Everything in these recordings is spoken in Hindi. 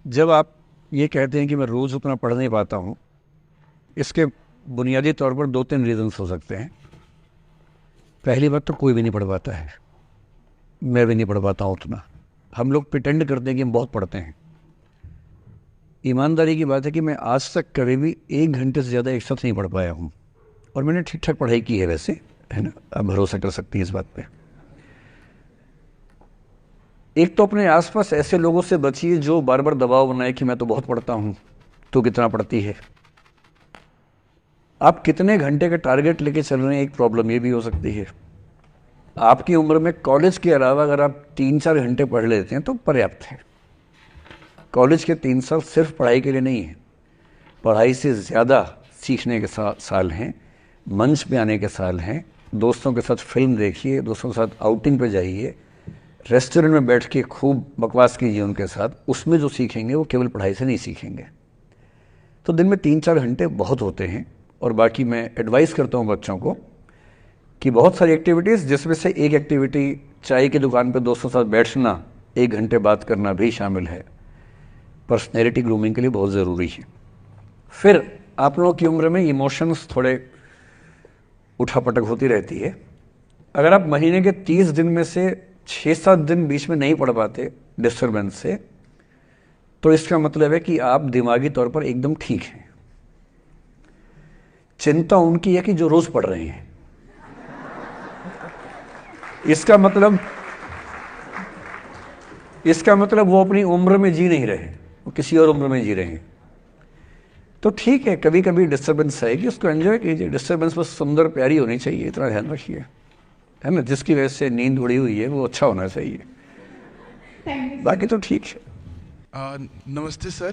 जब आप ये कहते हैं कि मैं रोज़ उतना पढ़ नहीं पाता हूँ, इसके बुनियादी तौर पर 2-3 रीज़न्स हो सकते हैं। पहली बात तो कोई भी नहीं पढ़ पाता है, मैं भी नहीं पढ़ पाता हूँ उतना। हम लोग प्रिटेंड करते हैं कि हम बहुत पढ़ते हैं। ईमानदारी की बात है कि मैं आज तक कभी भी 1 घंटे से ज़्यादा एक साथ नहीं पढ़ पाया हूँ, और मैंने ठीक ठाक पढ़ाई की है वैसे, है ना, आप भरोसा कर सकती हैं इस बात पे। एक तो अपने आसपास ऐसे लोगों से बचिए जो बार बार दबाव बनाए कि मैं तो बहुत पढ़ता हूँ, तो कितना पढ़ती है। आप कितने घंटे का टारगेट लेके चल रहे हैं, एक प्रॉब्लम ये भी हो सकती है। आपकी उम्र में कॉलेज के अलावा अगर आप 3-4 घंटे पढ़ लेते हैं तो पर्याप्त है। कॉलेज के 3 साल सिर्फ पढ़ाई के लिए नहीं है, पढ़ाई से ज़्यादा सीखने के साल हैं, मंच पे आने के साल हैं। दोस्तों के साथ फिल्म देखिए, दोस्तों के साथ आउटिंग पे जाइए, रेस्टोरेंट में बैठ के खूब बकवास कीजिए उनके साथ। उसमें जो सीखेंगे वो केवल पढ़ाई से नहीं सीखेंगे। तो दिन में 3-4 घंटे बहुत होते हैं। और बाकी मैं एडवाइस करता हूँ बच्चों को कि बहुत सारी एक्टिविटीज़, जिसमें से एक एक्टिविटी चाय की दुकान पर दोस्तों के साथ बैठना, 1 घंटे बात करना भी शामिल है। पर्सनैलिटी ग्रूमिंग के लिए बहुत ज़रूरी है। फिर आप लोगों की उम्र में इमोशंस थोड़े उठापटक होती रहती है। अगर आप महीने के 30 दिन में से 6-7 दिन बीच में नहीं पढ़ पाते डिस्टर्बेंस से, तो इसका मतलब है कि आप दिमागी तौर पर एकदम ठीक हैं। चिंता उनकी है कि जो रोज पढ़ रहे हैं। इसका मतलब वो अपनी उम्र में जी नहीं रहे, वो किसी और उम्र में जी रहे हैं। तो ठीक है, कभी कभी डिस्टर्बेंस है कि उसको एंजॉय कीजिए। डिस्टर्बेंस बस सुंदर प्यारी होनी चाहिए, इतना ध्यान रखिए, है ना। जिसकी वजह से नींद उड़ी हुई है वो अच्छा होना चाहिए, बाकी तो ठीक है। Namaste, sir.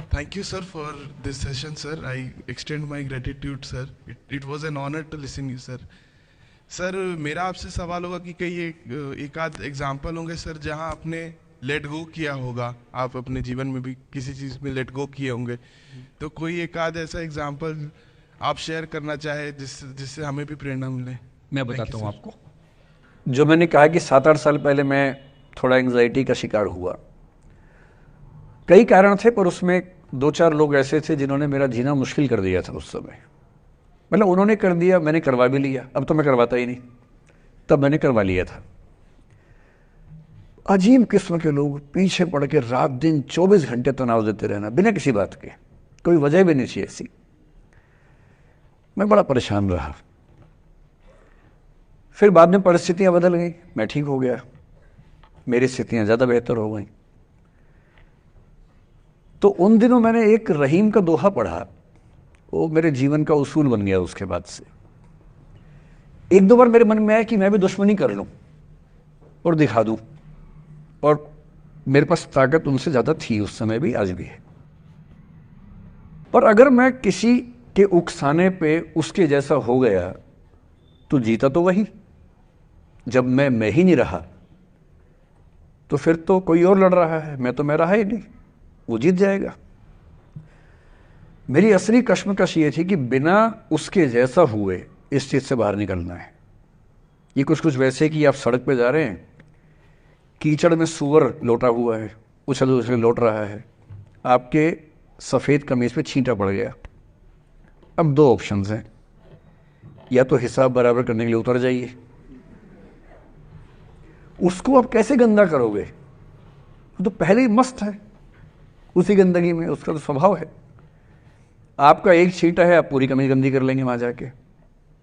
Thank you, sir, for this session, sir. I extend my gratitude, sir. It was an honor to listen you, sir. Sir मेरा आपसे सवाल होगा कि कई एक आध एग्जाम्पल होंगे सर जहां आपने लेट गो किया होगा, आप अपने जीवन में भी किसी चीज़ में लेट गो किए होंगे, तो कोई एक आध ऐसा एग्जाम्पल आप शेयर करना चाहे जिससे हमें भी प्रेरणा मिले। मैं बताता हूँ आपको। जो मैंने कहा कि 7-8 साल पहले मैं थोड़ा एंग्जाइटी का शिकार हुआ। कई कारण थे, पर उसमें 2-4 लोग ऐसे थे जिन्होंने मेरा जीना मुश्किल कर दिया था उस समय। मतलब उन्होंने कर दिया, मैंने करवा भी लिया। अब तो मैं करवाता ही नहीं, तब मैंने करवा लिया था। अजीब किस्म के लोग पीछे पड़ के रात दिन 24 घंटे तनाव देते रहना बिना किसी बात के, कोई वजह भी नहीं चाहिए ऐसी। मैं बड़ा परेशान रहा। फिर बाद में परिस्थितियां बदल गई, मैं ठीक हो गया, मेरी स्थितियां ज़्यादा बेहतर हो गई। तो उन दिनों मैंने एक रहीम का दोहा पढ़ा, वो मेरे जीवन का उसूल बन गया। उसके बाद से 1-2 बार मेरे मन में आया कि मैं भी दुश्मनी कर लूं और दिखा दूं, और मेरे पास ताकत उनसे ज़्यादा थी उस समय भी, आज भी है। पर अगर मैं किसी के उकसाने पे उसके जैसा हो गया तो जीता तो वही। जब मैं ही नहीं रहा तो फिर तो कोई और लड़ रहा है, मैं रहा ही नहीं, वो जीत जाएगा। मेरी असली कश्मकश ये थी कि बिना उसके जैसा हुए इस चीज़ से बाहर निकलना है। ये कुछ वैसे कि आप सड़क पे जा रहे हैं, कीचड़ में सूअर लोटा हुआ है, उछल उछल लौट रहा है, आपके सफ़ेद कमीज पे छींटा पड़ गया। अब 2 ऑप्शंस हैं, या तो हिसाब बराबर करने के लिए उतर जाइए, उसको आप कैसे गंदा करोगे, वो तो पहले ही मस्त है उसी गंदगी में, उसका तो स्वभाव है। आपका एक छींटा है, आप पूरी कमीज गंदी कर लेंगे वहां जाके।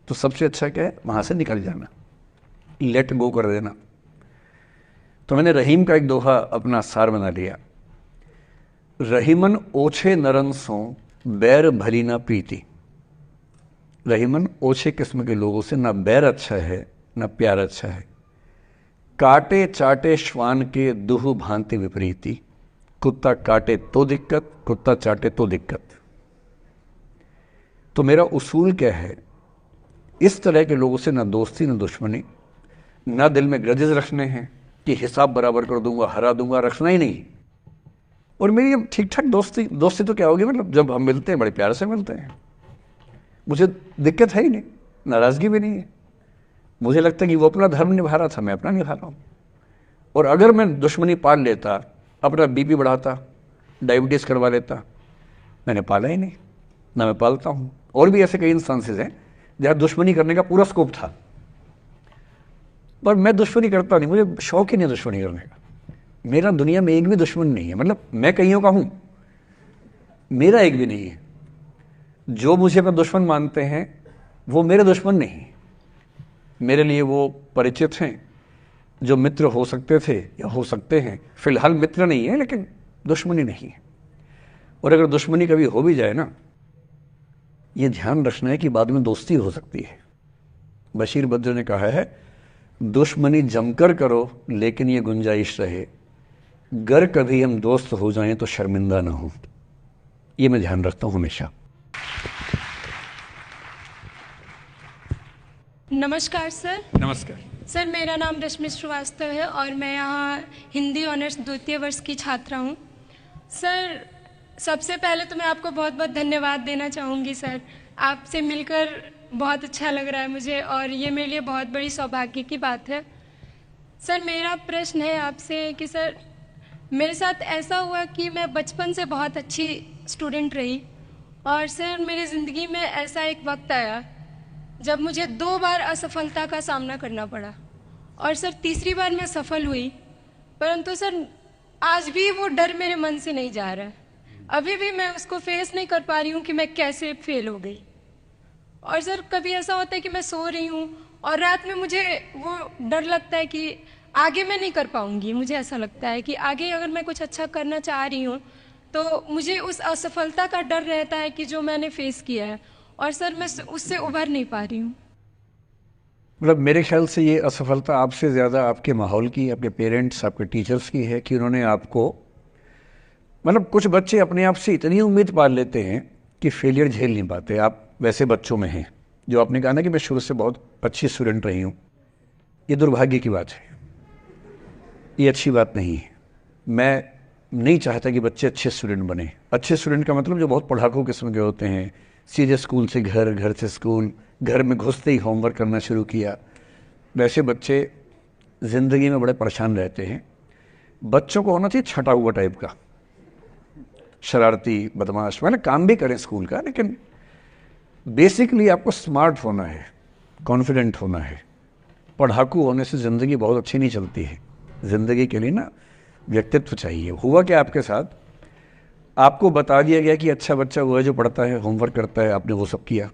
तो सबसे अच्छा क्या है, वहां से निकल जाना, लेट गो कर देना। तो मैंने रहीम का एक दोहा अपना सार बना लिया। रहीमन ओछे नरन सो बैर भली ना प्रीति। रहीमन ओछे किस्म के लोगों से ना बैर अच्छा है ना प्यार अच्छा है। काटे चाटे श्वान के दुह भांति विपरीति। कुत्ता काटे तो दिक्कत, कुत्ता चाटे तो दिक्कत। तो मेरा उसूल क्या है, इस तरह के लोगों से ना दोस्ती ना दुश्मनी, ना दिल में ग्रजेस रखने हैं कि हिसाब बराबर कर दूंगा, हरा दूंगा, रखना ही नहीं। और मेरी अब ठीक ठाक दोस्ती तो क्या होगी, मतलब जब हम मिलते हैं बड़े प्यार से मिलते हैं, मुझे दिक्कत है ही नहीं, नाराज़गी भी नहीं है। मुझे लगता है कि वो अपना धर्म निभा रहा था, मैं अपना निभा रहा हूँ। और अगर मैं दुश्मनी पाल लेता अपना बीपी बढ़ाता, डायबिटीज़ करवा लेता। मैंने पाला ही नहीं, ना मैं पालता हूँ। और भी ऐसे कई इंस्टांसेस हैं जहाँ दुश्मनी करने का पूरा स्कोप था, पर मैं दुश्मनी करता नहीं, मुझे शौक ही नहीं दुश्मनी करने का। मेरा दुनिया में एक भी दुश्मन नहीं है, मतलब मैं कईयों का हूँ, मेरा एक भी नहीं है। जो मुझे अपना दुश्मन मानते हैं वो मेरे दुश्मन नहीं, मेरे लिए वो परिचित हैं, जो मित्र हो सकते थे या हो सकते हैं। फिलहाल मित्र नहीं है, लेकिन दुश्मनी नहीं है। और अगर दुश्मनी कभी हो भी जाए ना, ये ध्यान रखना है कि बाद में दोस्ती हो सकती है। बशीर बद्र ने कहा है, दुश्मनी जमकर करो लेकिन ये गुंजाइश रहे, गर कभी हम दोस्त हो जाएं तो शर्मिंदा ना हो। ये मैं ध्यान रखता हूं हमेशा। नमस्कार सर। नमस्कार सर, मेरा नाम रश्मि श्रीवास्तव है और मैं यहाँ हिंदी ऑनर्स द्वितीय वर्ष की छात्रा हूँ। सर, सबसे पहले तो मैं आपको बहुत बहुत धन्यवाद देना चाहूँगी सर। आपसे मिलकर बहुत अच्छा लग रहा है मुझे और ये मेरे लिए बहुत बड़ी सौभाग्य की बात है। सर, मेरा प्रश्न है आपसे कि सर, मेरे साथ ऐसा हुआ कि मैं बचपन से बहुत अच्छी स्टूडेंट रही और सर मेरी ज़िंदगी में ऐसा एक वक्त आया जब मुझे 2 बार असफलता का सामना करना पड़ा और सर तीसरी बार मैं सफल हुई, परंतु सर आज भी वो डर मेरे मन से नहीं जा रहा है। अभी भी मैं उसको फेस नहीं कर पा रही हूँ कि मैं कैसे फेल हो गई। और सर कभी ऐसा होता है कि मैं सो रही हूँ और रात में मुझे वो डर लगता है कि आगे मैं नहीं कर पाऊँगी। मुझे ऐसा लगता है कि आगे अगर मैं कुछ अच्छा करना चाह रही हूँ तो मुझे उस असफलता का डर रहता है कि जो मैंने फेस किया है, और सर मैं उससे उभर नहीं पा रही हूँ। मतलब मेरे ख्याल से ये असफलता आपसे ज़्यादा आपके माहौल की, आपके पेरेंट्स, आपके टीचर्स की है कि उन्होंने आपको, मतलब कुछ बच्चे अपने आप से इतनी उम्मीद पाल लेते हैं कि फेलियर झेल नहीं पाते। आप वैसे बच्चों में हैं। जो आपने कहा ना कि मैं शुरू से बहुत अच्छी स्टूडेंट रही हूँ, ये दुर्भाग्य की बात है, ये अच्छी बात नहीं है। मैं नहीं चाहता कि बच्चे अच्छे स्टूडेंट बने। अच्छे स्टूडेंट का मतलब जो बहुत पढ़ाकू किस्म के होते हैं, सीधे स्कूल से घर, घर से स्कूल, घर में घुसते ही होमवर्क करना शुरू किया, वैसे बच्चे ज़िंदगी में बड़े परेशान रहते हैं। बच्चों को होना चाहिए छटा हुआ टाइप का, शरारती, बदमाश, मतलब काम भी करें स्कूल का, लेकिन बेसिकली आपको स्मार्ट होना है, कॉन्फिडेंट होना है। पढ़ाकू होने से ज़िंदगी बहुत अच्छी नहीं चलती है। ज़िंदगी के लिए ना व्यक्तित्व चाहिए। हुआ क्या आपके साथ, आपको बता दिया गया कि अच्छा बच्चा वो है जो पढ़ता है, होमवर्क करता है, आपने वो सब किया।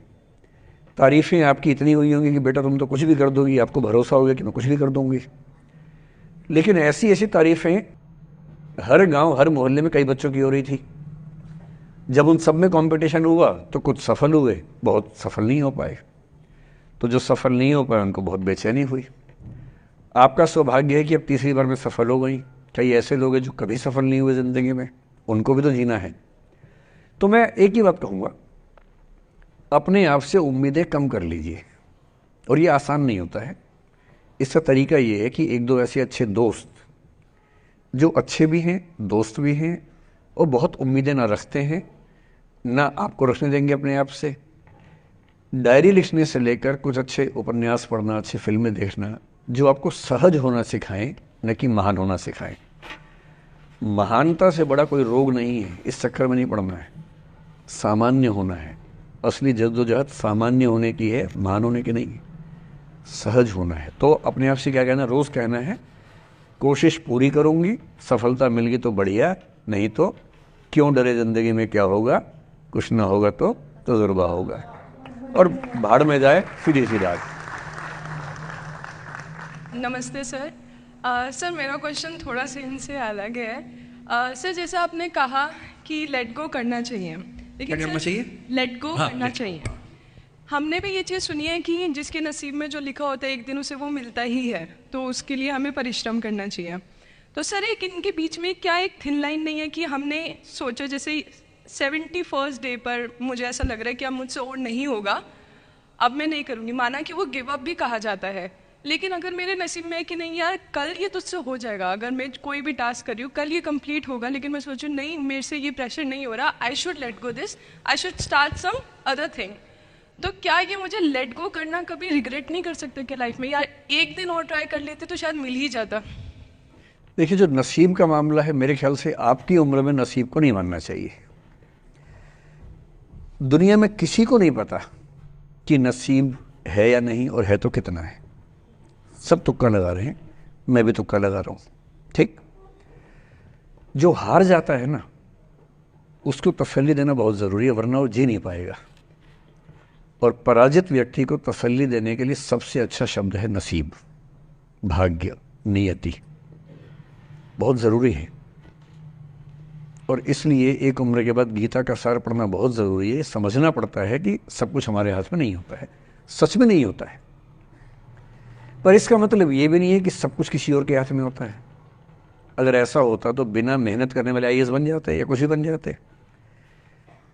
तारीफ़ें आपकी इतनी हुई होंगी कि बेटा तुम तो कुछ भी कर दोगी, आपको भरोसा हो गया कि मैं कुछ भी कर दूंगी। लेकिन ऐसी ऐसी तारीफ़ें हर गांव, हर मोहल्ले में कई बच्चों की हो रही थी। जब उन सब में कंपटीशन हुआ तो कुछ सफल हुए, बहुत सफल नहीं हो पाए। तो जो सफल नहीं हो पाए उनको बहुत बेचैनी हुई। आपका सौभाग्य है कि अब तीसरी बार में सफल हो गई। कई ऐसे लोग हैं जो कभी सफल नहीं हुए ज़िंदगी में, उनको भी तो जीना है। तो मैं एक ही बात कहूँगा, अपने आप से उम्मीदें कम कर लीजिए। और ये आसान नहीं होता है। इसका तरीका ये है कि 1-2 ऐसे अच्छे दोस्त जो अच्छे भी हैं, दोस्त भी हैं और बहुत उम्मीदें ना रखते हैं, ना आपको रखने देंगे अपने आप से। डायरी लिखने से लेकर कुछ अच्छे उपन्यास पढ़ना, अच्छी फिल्में देखना, जो आपको सहज होना सिखाएं, न कि महान होना सिखाएं। महानता से बड़ा कोई रोग नहीं है, इस चक्कर में नहीं पड़ना है। सामान्य होना है। असली जद्दोजहद सामान्य होने की है, महान होने की नहीं। सहज होना है। तो अपने आप से क्या कहना, रोज़ कहना है, कोशिश पूरी करूँगी, सफलता मिल गई तो बढ़िया, नहीं तो क्यों डरे, ज़िंदगी में क्या होगा, कुछ ना होगा तो तजुर्बा होगा, और भाड़ में जाए सीधी सी रात। नमस्ते सर। सर मेरा क्वेश्चन थोड़ा सा इनसे अलग है। सर जैसे आपने कहा कि लेट गो करना चाहिए, लेकिन क्या करना चाहिए? लेट गो हाँ, करना चाहिए। हमने भी ये चीज़ सुनी है कि जिसके नसीब में जो लिखा होता है एक दिन उसे वो मिलता ही है, तो उसके लिए हमें परिश्रम करना चाहिए। तो सर एक इनके बीच में क्या एक थिन लाइन नहीं है कि हमने सोचा जैसे 71st डे पर मुझे ऐसा लग रहा है कि अब मुझसे और नहीं होगा, अब मैं नहीं करूँगी। माना कि वो गिव अप भी कहा जाता है, लेकिन अगर मेरे नसीब में है कि नहीं यार कल ये तुझसे हो जाएगा, अगर मैं कोई भी टास्क कर रही हूँ कल ये कंप्लीट होगा, लेकिन मैं सोचूँ नहीं मेरे से ये प्रेशर नहीं हो रहा, I should let go this, I should start some other thing. तो क्या ये मुझे लेट गो करना कभी रिग्रेट नहीं कर सकते कि लाइफ में यार एक दिन और ट्राई कर लेते तो शायद मिल ही जाता? देखिए, जो नसीब का मामला है, मेरे ख्याल से आपकी उम्र में नसीब को नहीं मानना चाहिए। दुनिया में किसी को नहीं पता कि नसीब है या नहीं, और है तो कितना है। सब तुक्का लगा रहे हैं, मैं भी तुक्का लगा रहा हूँ, ठीक। जो हार जाता है ना, उसको तसल्ली देना बहुत ज़रूरी है, वरना वो जी नहीं पाएगा। और पराजित व्यक्ति को तसल्ली देने के लिए सबसे अच्छा शब्द है नसीब, भाग्य, नियति। बहुत ज़रूरी है। और इसलिए एक उम्र के बाद गीता का सार पढ़ना बहुत ज़रूरी है। समझना पड़ता है कि सब कुछ हमारे हाथ में नहीं होता है, सच में नहीं होता है। पर इसका मतलब ये भी नहीं है कि सब कुछ किसी और के हाथ में होता है। अगर ऐसा होता तो बिना मेहनत करने वाले आईएएस बन जाते या कुछ भी बन जाते।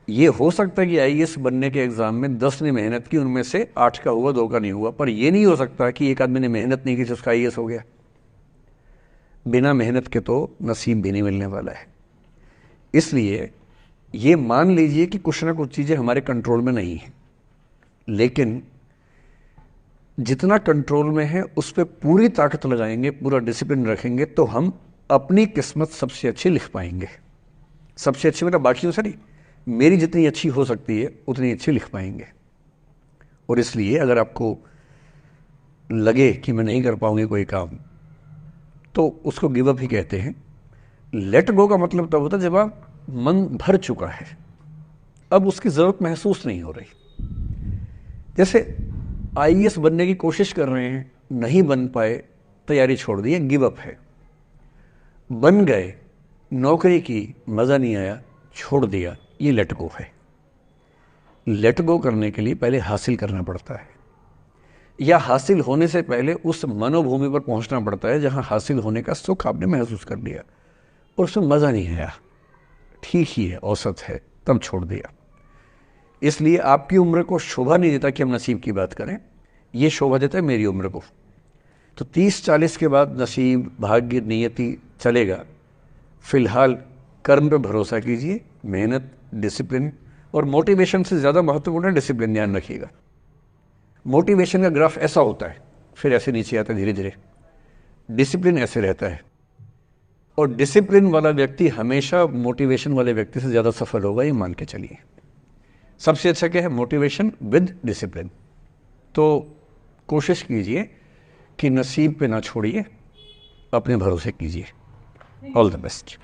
ये हो सकता है कि आईएएस बनने के एग्जाम में 10 ने मेहनत की, उनमें से 8 का हुआ, 2 का नहीं हुआ। पर यह नहीं हो सकता कि एक आदमी ने मेहनत नहीं की तो उसका आईएएस हो गया। बिना मेहनत के तो नसीब भी नहीं मिलने वाला है। इसलिए ये मान लीजिए कि कुछ ना कुछ चीज़ें हमारे कंट्रोल में नहीं है, लेकिन जितना कंट्रोल में है उस पर पूरी ताकत लगाएंगे, पूरा डिसिप्लिन रखेंगे, तो हम अपनी किस्मत सबसे अच्छी लिख पाएंगे। सबसे अच्छी मतलब बाकियों से नहीं, मेरी जितनी अच्छी हो सकती है उतनी अच्छी लिख पाएंगे। और इसलिए अगर आपको लगे कि मैं नहीं कर पाऊंगी कोई काम, तो उसको गिव अप ही कहते हैं। लेट गो का मतलब तब होता है जब आप मन भर चुका है, अब उसकी ज़रूरत महसूस नहीं हो रही। जैसे आईएएस बनने की कोशिश कर रहे हैं, नहीं बन पाए, तैयारी छोड़ दी, गिव अप है। बन गए, नौकरी की, मज़ा नहीं आया, छोड़ दिया, ये लेट गो है। लेट गो करने के लिए पहले हासिल करना पड़ता है, या हासिल होने से पहले उस मनोभूमि पर पहुंचना पड़ता है जहां हासिल होने का सुख आपने महसूस कर लिया और उसमें मज़ा नहीं आया, ठीक ही है, औसत है, तब छोड़ दिया। इसलिए आपकी उम्र को शोभा नहीं देता कि हम नसीब की बात करें, ये शोभा देता है मेरी उम्र को। तो 30-40 के बाद नसीब, भाग्य, नियति चलेगा। फिलहाल कर्म पे भरोसा कीजिए, मेहनत, डिसिप्लिन, और मोटिवेशन से ज़्यादा महत्वपूर्ण है डिसिप्लिन, ध्यान रखिएगा। मोटिवेशन का ग्राफ ऐसा होता है, फिर ऐसे नीचे आता है धीरे धीरे। डिसिप्लिन ऐसे रहता है, और डिसिप्लिन वाला व्यक्ति हमेशा मोटिवेशन वाले व्यक्ति से ज़्यादा सफल होगा, ये मान के चलिए। सबसे अच्छा क्या है? Motivation with discipline. तो कोशिश कीजिए कि नसीब पे ना छोड़िए, अपने भरोसे कीजिए। All the best.